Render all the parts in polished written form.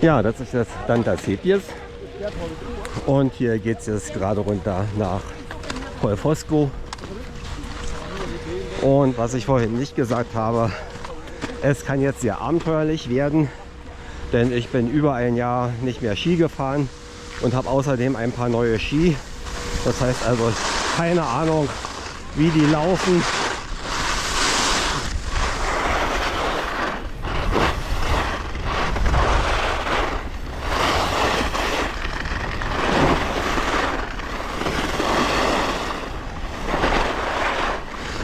Ja, das ist das Dantercepies und hier geht es jetzt gerade runter nach Colfosco. Und was ich vorhin nicht gesagt habe, es kann jetzt sehr abenteuerlich werden, denn ich bin über ein Jahr nicht mehr Ski gefahren und habe außerdem ein paar neue Ski. Das heißt also keine Ahnung, wie die laufen.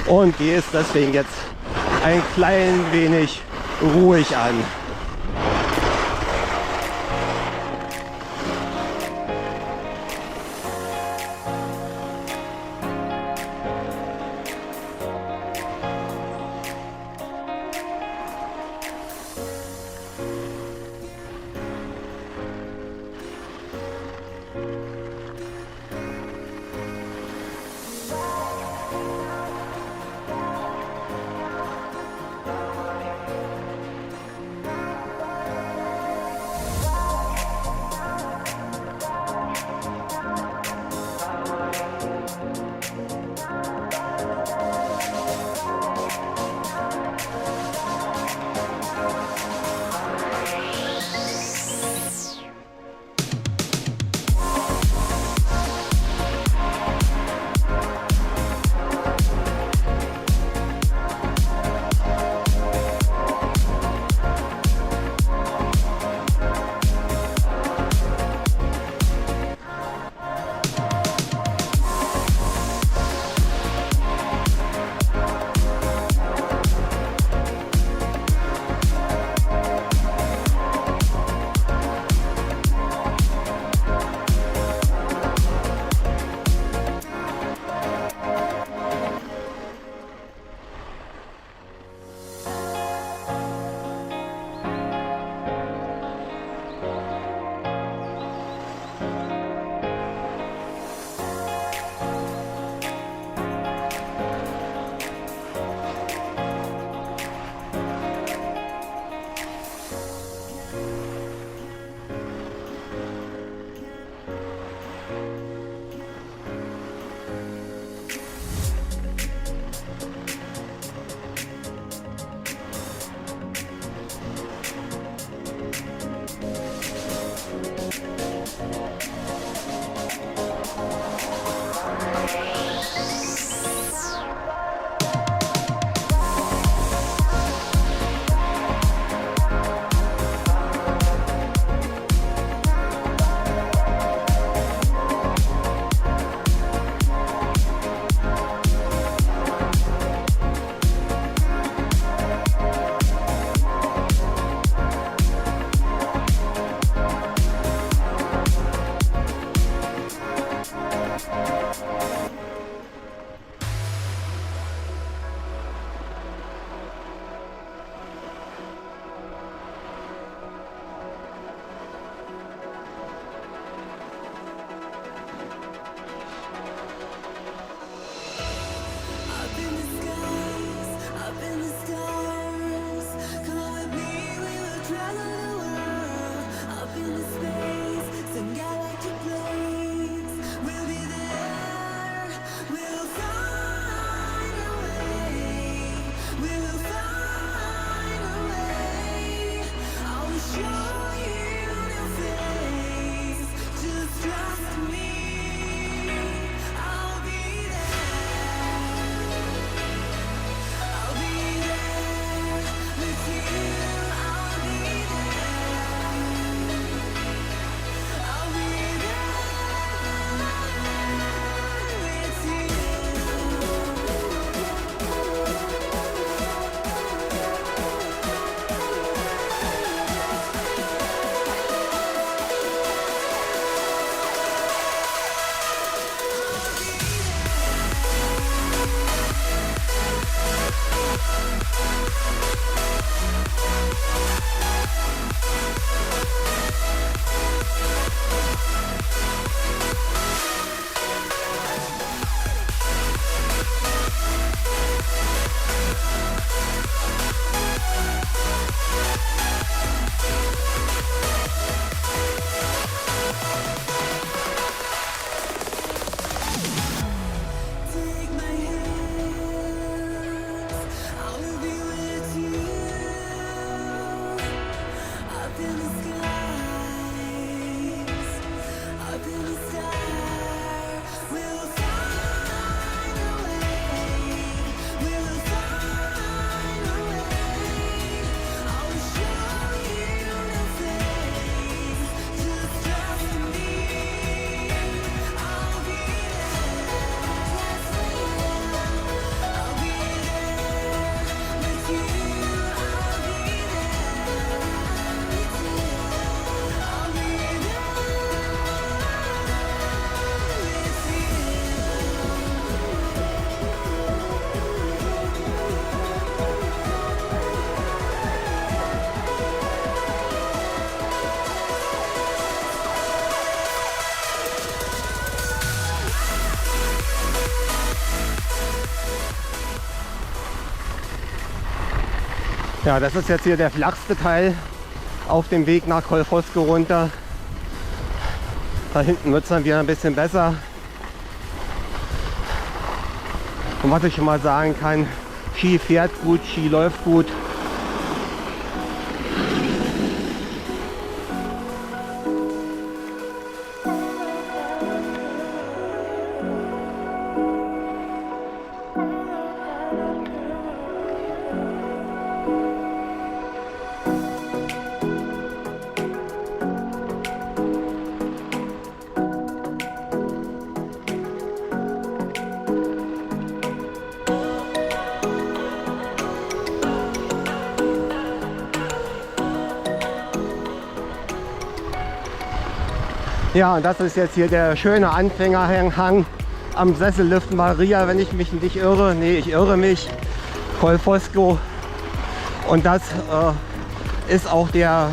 Und gehe es deswegen jetzt ein klein wenig ruhig an. Ja, das ist jetzt hier der flachste Teil auf dem Weg nach Colfosco runter. Da hinten wird es dann wieder ein bisschen besser. Und was ich schon mal sagen kann, Ski fährt gut, Ski läuft gut. Ja, und das ist jetzt hier der schöne Anfängerhang am Sessellift Maria, wenn ich mich nicht irre. Nee, ich irre mich. Colfosco. Und das ist auch der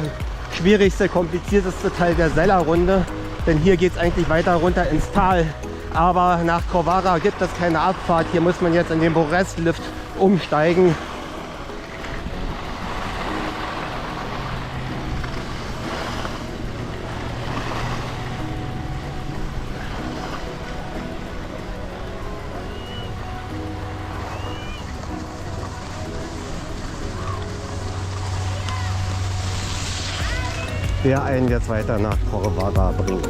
schwierigste, komplizierteste Teil der Sellerrunde. Denn hier geht es eigentlich weiter runter ins Tal. Aber nach Corvara gibt es keine Abfahrt. Hier muss man jetzt in den Borest-Lift umsteigen. Der einen jetzt weiter nach Corvara bringt.